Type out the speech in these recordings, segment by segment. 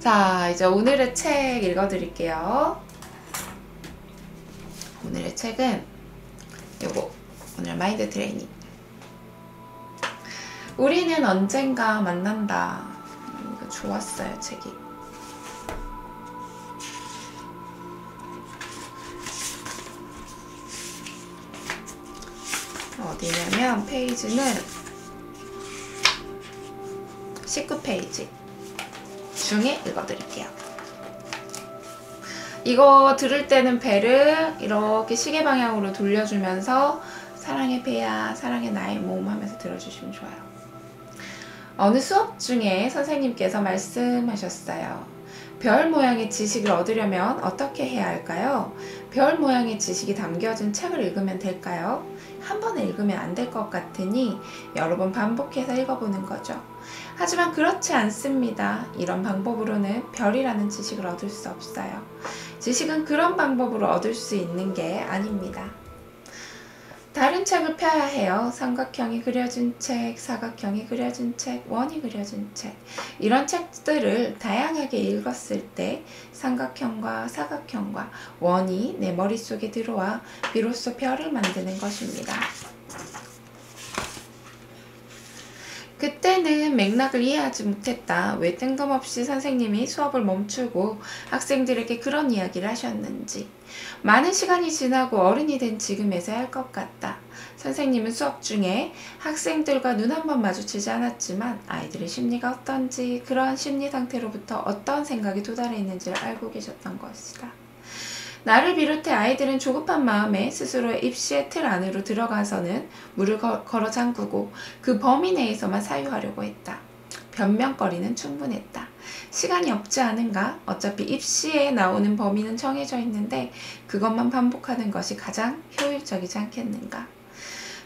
자, 이제 오늘의 책 읽어드릴게요. 오늘의 책은 요거, 오늘 마인드 트레이닝. 우리는 언젠가 만난다. 이거 좋았어요, 책이. 어디냐면 페이지는 19페이지 중에 읽어드릴게요. 이거 들을 때는 배를 이렇게 시계 방향으로 돌려주면서 사랑의 배야, 사랑의 나의 몸 하면서 들어주시면 좋아요. 어느 수업 중에 선생님께서 말씀하셨어요. 별 모양의 지식을 얻으려면 어떻게 해야 할까요? 별 모양의 지식이 담겨진 책을 읽으면 될까요? 한 번에 읽으면 안 될 것 같으니 여러 번 반복해서 읽어보는 거죠. 하지만 그렇지 않습니다. 이런 방법으로는 별이라는 지식을 얻을 수 없어요. 지식은 그런 방법으로 얻을 수 있는 게 아닙니다. 다른 책을 펴야 해요. 삼각형이 그려진 책, 사각형이 그려진 책, 원이 그려진 책. 이런 책들을 다양하게 읽었을 때 삼각형과 사각형과 원이 내 머릿속에 들어와 비로소 별을 만드는 것입니다. 그때는 맥락을 이해하지 못했다. 왜 뜬금없이 선생님이 수업을 멈추고 학생들에게 그런 이야기를 하셨는지. 많은 시간이 지나고 어른이 된 지금에서야 할 것 같다. 선생님은 수업 중에 학생들과 눈 한 번 마주치지 않았지만 아이들의 심리가 어떤지, 그러한 심리 상태로부터 어떤 생각이 도달해 있는지를 알고 계셨던 것이다. 나를 비롯해 아이들은 조급한 마음에 스스로의 입시의 틀 안으로 들어가서는 물을 걸어 잠그고 그 범위 내에서만 사유하려고 했다. 변명거리는 충분했다. 시간이 없지 않은가? 어차피 입시에 나오는 범위는 정해져 있는데 그것만 반복하는 것이 가장 효율적이지 않겠는가?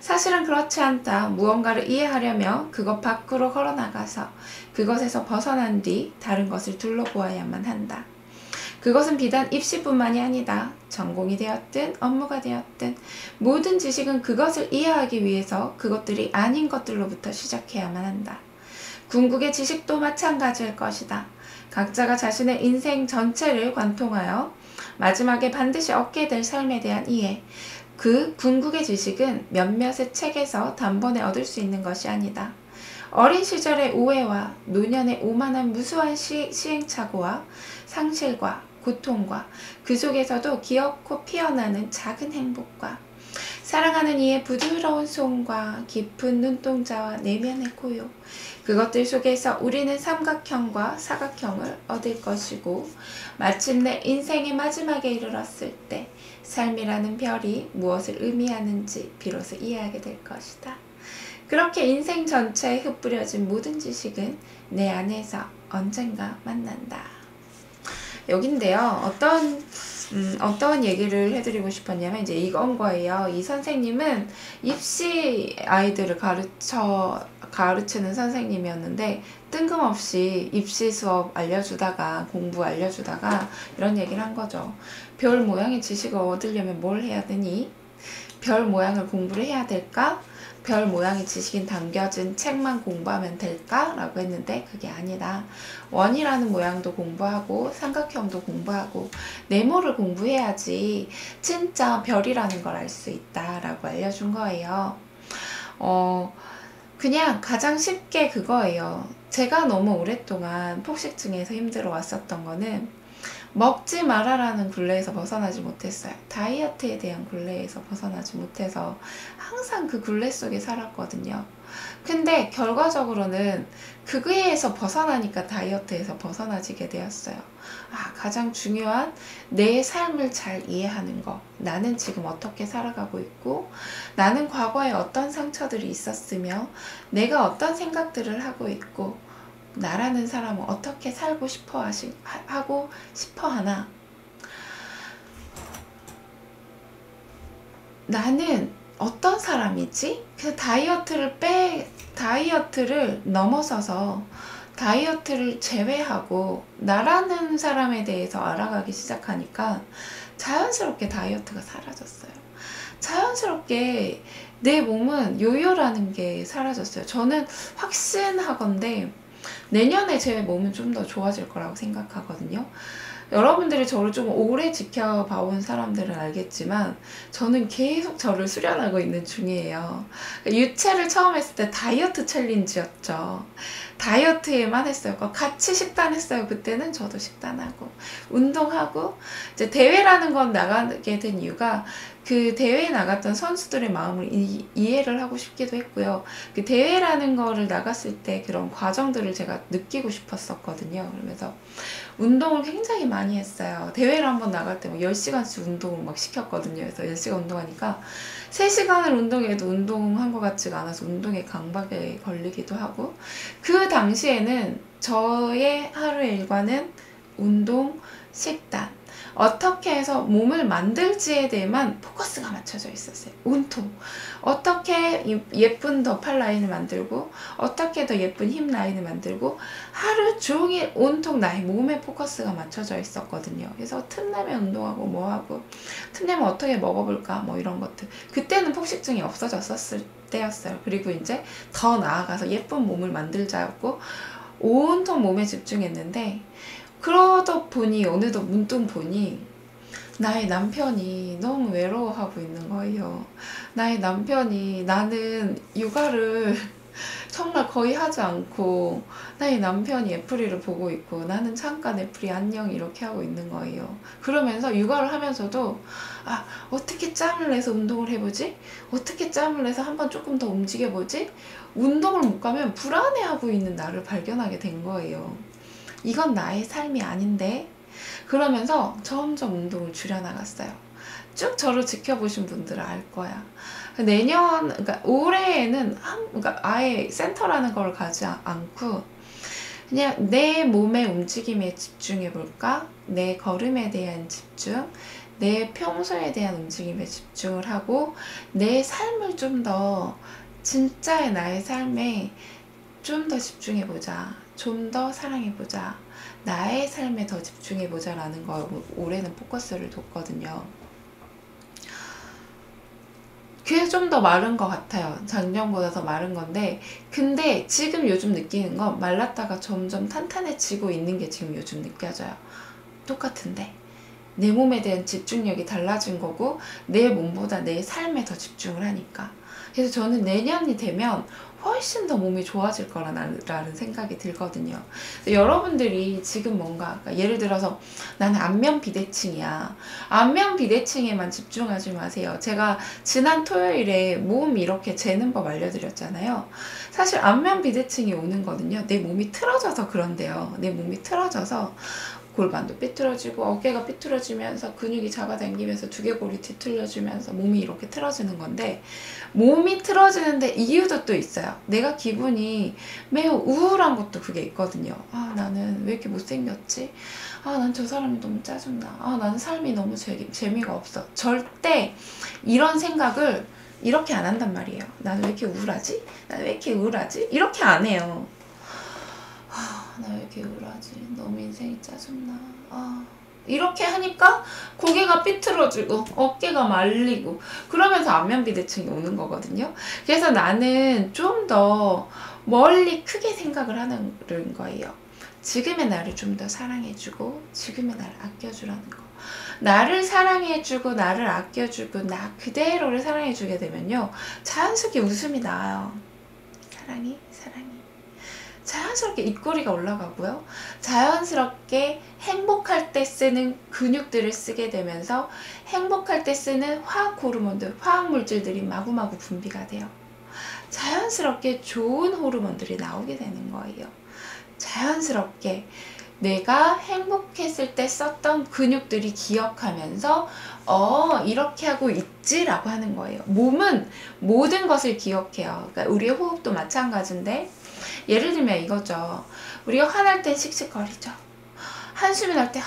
사실은 그렇지 않다. 무언가를 이해하려면 그것 밖으로 걸어나가서 그것에서 벗어난 뒤 다른 것을 둘러보아야만 한다. 그것은 비단 입시뿐만이 아니다. 전공이 되었든 업무가 되었든 모든 지식은 그것을 이해하기 위해서 그것들이 아닌 것들로부터 시작해야만 한다. 궁극의 지식도 마찬가지일 것이다. 각자가 자신의 인생 전체를 관통하여 마지막에 반드시 얻게 될 삶에 대한 이해. 그 궁극의 지식은 몇몇의 책에서 단번에 얻을 수 있는 것이 아니다. 어린 시절의 오해와 노년의 오만한 무수한 시행착오와 상실과 고통과 그 속에서도 귀엽고 피어나는 작은 행복과 사랑하는 이의 부드러운 손과 깊은 눈동자와 내면의 고요, 그것들 속에서 우리는 삼각형과 사각형을 얻을 것이고 마침내 인생의 마지막에 이르렀을 때 삶이라는 별이 무엇을 의미하는지 비로소 이해하게 될 것이다. 그렇게 인생 전체에 흩뿌려진 모든 지식은 내 안에서 언젠가 만난다. 여긴데요. 어떤 얘기를 해드리고 싶었냐면 이제 이건 거예요. 이 선생님은 입시 아이들을 가르치는 선생님이었는데 뜬금없이 입시 수업 알려주다가 공부 알려주다가 이런 얘기를 한 거죠. 별 모양의 지식을 얻으려면 뭘 해야 되니? 별 모양을 공부를 해야 될까? 별 모양의 지식이 담겨진 책만 공부하면 될까? 라고 했는데 그게 아니다. 원이라는 모양도 공부하고 삼각형도 공부하고 네모를 공부해야지 진짜 별이라는 걸 알 수 있다 라고 알려준 거예요. 그냥 가장 쉽게 그거예요. 제가 너무 오랫동안 폭식증에서 힘들어 왔었던 거는 먹지 말아라는 굴레에서 벗어나지 못했어요. 다이어트에 대한 굴레에서 벗어나지 못해서 항상 그 굴레 속에 살았거든요. 근데 결과적으로는 그거에서 벗어나니까 다이어트에서 벗어나지게 되었어요. 가장 중요한 내 삶을 잘 이해하는 거. 나는 지금 어떻게 살아가고 있고 나는 과거에 어떤 상처들이 있었으며 내가 어떤 생각들을 하고 있고 나라는 사람은 어떻게 살고 하고 싶어 하나? 나는 어떤 사람이지? 그 다이어트를 넘어서서 다이어트를 제외하고 나라는 사람에 대해서 알아가기 시작하니까 자연스럽게 다이어트가 사라졌어요. 자연스럽게 내 몸은 요요라는 게 사라졌어요. 저는 확신하건대 내년에 제 몸은 좀 더 좋아질 거라고 생각하거든요. 여러분들이 저를 좀 오래 지켜봐온 사람들은 알겠지만 저는 계속 저를 수련하고 있는 중이에요. 유채를 처음 했을 때 다이어트 챌린지였죠. 다이어트에만 했어요. 같이 식단했어요. 그때는 저도 식단하고 운동하고 이제 대회라는 건 나가게 된 이유가 그 대회에 나갔던 선수들의 마음을 이해를 하고 싶기도 했고요. 그 대회라는 거를 나갔을 때 그런 과정들을 제가 느끼고 싶었었거든요. 그러면서 운동을 굉장히 많이 했어요. 대회를 한번 나갈 때 막 10시간씩 운동을 막 시켰거든요. 그래서 10시간 운동하니까 3시간을 운동해도 운동한 것 같지가 않아서 운동에 강박에 걸리기도 하고, 그 당시에는 저의 하루의 일과는 운동, 식단, 어떻게 해서 몸을 만들지에 대해만 포커스가 맞춰져 있었어요. 온통. 어떻게 예쁜 더팔 라인을 만들고, 어떻게 더 예쁜 힙 라인을 만들고, 하루 종일 온통 나의 몸에 포커스가 맞춰져 있었거든요. 그래서 틈나면 운동하고 뭐하고, 틈나면 어떻게 먹어볼까 뭐 이런 것들. 그때는 폭식증이 없어졌었을 때였어요. 그리고 이제 더 나아가서 예쁜 몸을 만들자였고, 온통 몸에 집중했는데, 그러다 보니 어느덧 문득 보니 나의 남편이 너무 외로워하고 있는 거예요. 나의 남편이, 나는 육아를 정말 거의 하지 않고 나의 남편이 애플이를 보고 있고 나는 잠깐 애플이 안녕 이렇게 하고 있는 거예요. 그러면서 육아를 하면서도 어떻게 짬을 내서 운동을 해보지? 어떻게 짬을 내서 한번 조금 더 움직여보지? 운동을 못 가면 불안해하고 있는 나를 발견하게 된 거예요. 이건 나의 삶이 아닌데? 그러면서 점점 운동을 줄여나갔어요. 쭉 저를 지켜보신 분들은 알 거야. 그러니까 올해에는 그러니까 아예 센터라는 걸 가지 않고 그냥 내 몸의 움직임에 집중해 볼까? 내 걸음에 대한 집중, 내 평소에 대한 움직임에 집중을 하고 내 삶을 좀 더, 진짜의 나의 삶에 좀 더 집중해보자. 좀 더 사랑해보자. 나의 삶에 더 집중해보자 라는 걸 올해는 포커스를 뒀거든요. 그게 좀 더 마른 것 같아요. 작년보다 더 마른 건데, 근데 지금 요즘 느끼는 건 말랐다가 점점 탄탄해지고 있는 게 지금 요즘 느껴져요. 똑같은데 내 몸에 대한 집중력이 달라진 거고 내 몸보다 내 삶에 더 집중을 하니까. 그래서 저는 내년이 되면 훨씬 더 몸이 좋아질 거라는 생각이 들거든요. 여러분들이 지금 뭔가, 그러니까 예를 들어서 나는 안면 비대칭이야. 안면 비대칭에만 집중하지 마세요. 제가 지난 토요일에 몸 이렇게 재는 법 알려드렸잖아요. 사실 안면 비대칭이 오는 거는요, 내 몸이 틀어져서 그런데요. 내 몸이 틀어져서 골반도 삐뚤어지고 어깨가 삐뚤어지면서 근육이 잡아당기면서 두개골이 뒤틀려지면서 몸이 이렇게 틀어지는 건데, 몸이 틀어지는데 이유도 또 있어요. 내가 기분이 매우 우울한 것도 그게 있거든요. 나는 왜 이렇게 못생겼지? 난 저 사람이 너무 짜증나. 나는 삶이 너무 재미가 없어. 절대 이런 생각을 이렇게 안 한단 말이에요. 나는 왜 이렇게 우울하지? 나는 왜 이렇게 우울하지? 이렇게 안 해요. 나 왜 이렇게 우울하지? 너무 인생이 짜증나. 이렇게 하니까 고개가 삐뚤어지고 어깨가 말리고 그러면서 안면 비대칭이 오는 거거든요. 그래서 나는 좀 더 멀리 크게 생각을 하는 거예요. 지금의 나를 좀 더 사랑해주고 지금의 나를 아껴주라는 거. 나를 사랑해주고 나를 아껴주고 나 그대로를 사랑해주게 되면요, 자연스럽게 웃음이 나와요. 사랑해. 자연스럽게 입꼬리가 올라가고요. 자연스럽게 행복할 때 쓰는 근육들을 쓰게 되면서 행복할 때 쓰는 화학 호르몬들, 화학 물질들이 마구마구 분비가 돼요. 자연스럽게 좋은 호르몬들이 나오게 되는 거예요. 자연스럽게 내가 행복했을 때 썼던 근육들이 기억하면서 이렇게 하고 있지라고 하는 거예요. 몸은 모든 것을 기억해요. 그러니까 우리의 호흡도 마찬가지인데, 예를 들면 이거죠. 우리가 화날 땐 씩씩거리죠. 한숨이 날 때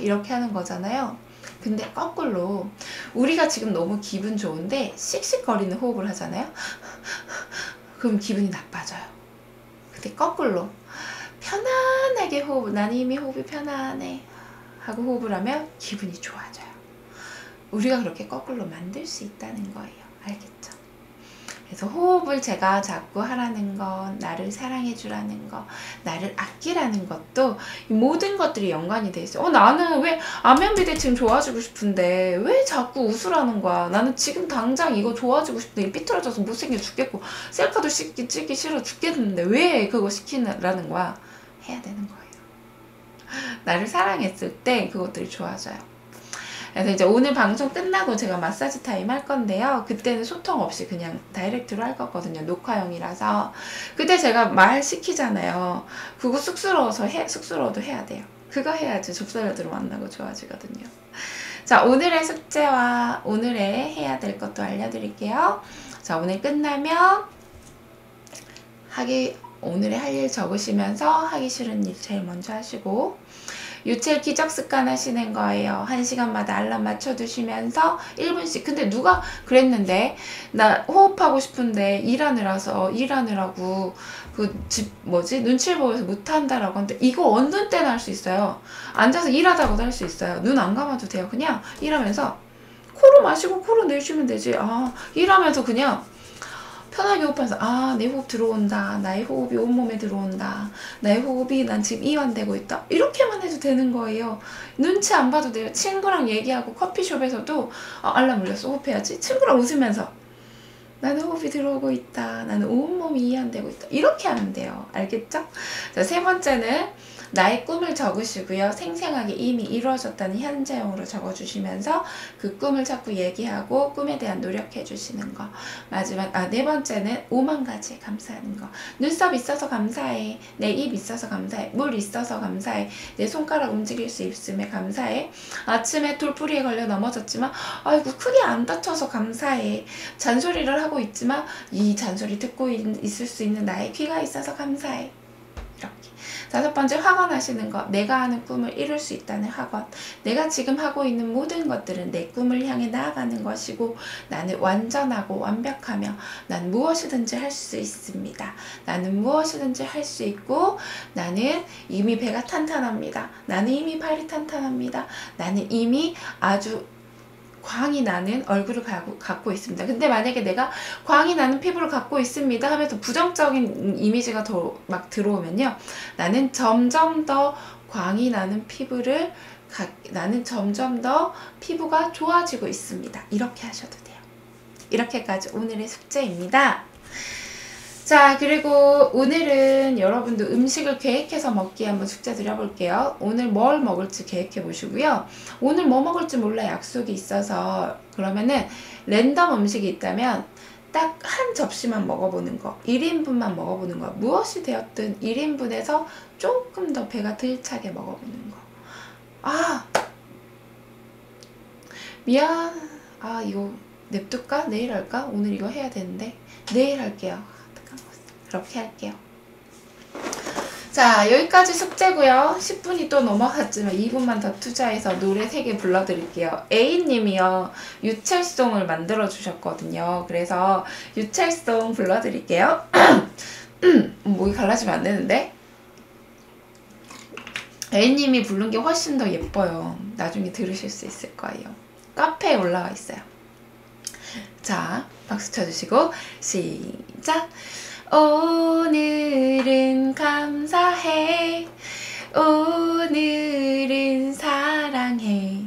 이렇게 하는 거잖아요. 근데 거꾸로 우리가 지금 너무 기분 좋은데 씩씩거리는 호흡을 하잖아요. 그럼 기분이 나빠져요. 근데 거꾸로 편안하게 나는 이미 호흡이 편안해 하고 호흡을 하면 기분이 좋아져요. 우리가 그렇게 거꾸로 만들 수 있다는 거예요. 알겠죠? 그래서 호흡을 제가 자꾸 하라는 거, 나를 사랑해 주라는 거, 나를 아끼라는 것도 이 모든 것들이 연관이 돼 있어요. 나는 왜 안면비대칭 좋아지고 싶은데 왜 자꾸 웃으라는 거야. 나는 지금 당장 이거 좋아지고 싶은데 삐뚤어져서 못생겨 죽겠고 셀카도 찍기 싫어 죽겠는데 왜 그거 시키라는 거야. 해야 되는 거예요. 나를 사랑했을 때 그것들이 좋아져요. 그래서 이제 오늘 방송 끝나고 제가 마사지 타임 할 건데요. 그때는 소통 없이 그냥 다이렉트로 할 거거든요. 녹화용이라서. 그때 제가 말 시키잖아요. 그거 쑥스러워도 해야 돼요. 그거 해야지 좁쌀여드로 만나고 좋아지거든요. 자, 오늘의 숙제와 오늘의 해야 될 것도 알려드릴게요. 자, 오늘 끝나면 오늘의 할 일 적으시면서 하기 싫은 일 제일 먼저 하시고, 유체 기적습관 하시는 거예요. 1시간마다 알람 맞춰두시면서 1분씩. 근데 누가 그랬는데 나 호흡하고 싶은데 일하느라고 눈치를 보여서 못한다라고 하는데 이거 어느 때나 할 수 있어요. 앉아서 일하다가도 할 수 있어요. 눈 안 감아도 돼요. 그냥 일하면서 코로 마시고 코로 내쉬면 되지. 일하면서 그냥 편하게 호흡하면서 내 호흡 들어온다. 나의 호흡이 온몸에 들어온다. 나의 호흡이 난 지금 이완되고 있다. 이렇게만 해도 되는 거예요. 눈치 안 봐도 돼요. 친구랑 얘기하고 커피숍에서도 알람 울렸어. 호흡해야지. 친구랑 웃으면서 나는 호흡이 들어오고 있다. 나는 온몸이 이완되고 있다. 이렇게 하면 돼요. 알겠죠? 자, 세 번째는 나의 꿈을 적으시고요. 생생하게 이미 이루어졌다는 현재형으로 적어주시면서 그 꿈을 자꾸 얘기하고 꿈에 대한 노력해 주시는 거. 마지막 네 번째는 5만 가지에 감사하는 거. 눈썹 있어서 감사해. 내 입 있어서 감사해. 물 있어서 감사해. 내 손가락 움직일 수 있음에 감사해. 아침에 돌부리에 걸려 넘어졌지만 아이고 크게 안 다쳐서 감사해. 잔소리를 하고 있지만 이 잔소리 듣고 있을 수 있는 나의 귀가 있어서 감사해. 이렇게. 5번째, 확언하시는 것. 내가 하는 꿈을 이룰 수 있다는 확언. 내가 지금 하고 있는 모든 것들은 내 꿈을 향해 나아가는 것이고 나는 완전하고 완벽하며 난 무엇이든지 할 수 있습니다. 나는 무엇이든지 할 수 있고 나는 이미 배가 탄탄합니다. 나는 이미 발이 탄탄합니다. 나는 이미 아주 광이 나는 얼굴을 갖고 있습니다. 근데 만약에 내가 광이 나는 피부를 갖고 있습니다 하면서 부정적인 이미지가 더 막 들어오면요. 나는 점점 더 광이 나는 나는 점점 더 피부가 좋아지고 있습니다. 이렇게 하셔도 돼요. 이렇게까지 오늘의 숙제입니다. 자, 그리고 오늘은 여러분도 음식을 계획해서 먹기 한번 숙제 드려볼게요. 오늘 뭘 먹을지 계획해 보시고요. 오늘 뭐 먹을지 몰라 약속이 있어서 그러면은 랜덤 음식이 있다면 딱 한 접시만 먹어보는 거. 1인분만 먹어보는 거. 무엇이 되었든 1인분에서 조금 더 배가 덜 차게 먹어보는 거. 미안. 이거 냅둘까? 내일 할까? 오늘 이거 해야 되는데 내일 할게요. 그렇게 할게요. 자, 여기까지 숙제고요. 10분이 또 넘어갔지만 2분만 더 투자해서 노래 3개 불러드릴게요. A님이요. 유첼송을 만들어 주셨거든요. 그래서 유첼송 불러드릴게요. 목이 갈라지면 안 되는데. A님이 부른 게 훨씬 더 예뻐요. 나중에 들으실 수 있을 거예요. 카페에 올라와 있어요. 자, 박수 쳐주시고 시작! 오늘은 감사해. 오늘은 사랑해.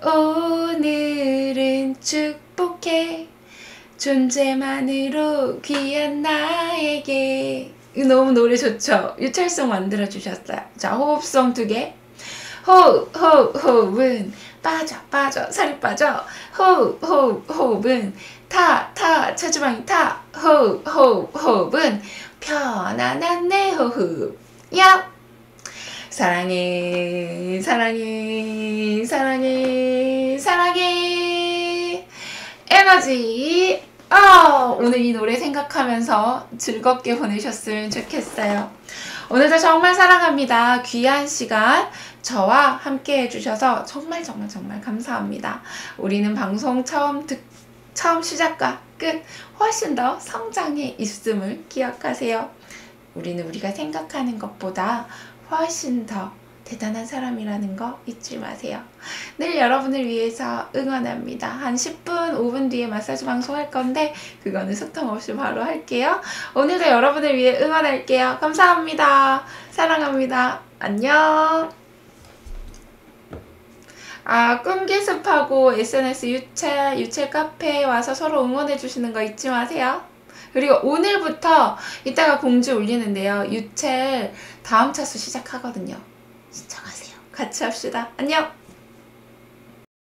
오늘은 축복해. 존재만으로 귀한 나에게. 너무 노래 좋죠? 유철송 만들어주셨어요. 자, 호흡송 2개. 호흡은 빠져 살이 빠져. 호흡은 타 체지방이 타. 호흡은 편안한 내 호흡. 야 사랑해 에너지. 오늘 이 노래 생각하면서 즐겁게 보내셨으면 좋겠어요. 오늘도 정말 사랑합니다. 귀한 시간 저와 함께 해주셔서 정말 감사합니다. 우리는 방송 처음 시작과 끝 훨씬 더 성장해 있음을 기억하세요. 우리는 우리가 생각하는 것보다 훨씬 더 대단한 사람이라는 거 잊지 마세요. 늘 여러분을 위해서 응원합니다. 한 10분, 5분 뒤에 마사지 방송 할 건데 그거는 소통 없이 바로 할게요. 오늘도 여러분을 위해 응원할게요. 감사합니다. 사랑합니다. 안녕. 꿈기습하고 SNS 유채 카페에 와서 서로 응원해 주시는 거 잊지 마세요. 그리고 오늘부터 이따가 공지 올리는데요. 유채 다음 차수 시작하거든요. 신청하세요. 같이 합시다. 안녕.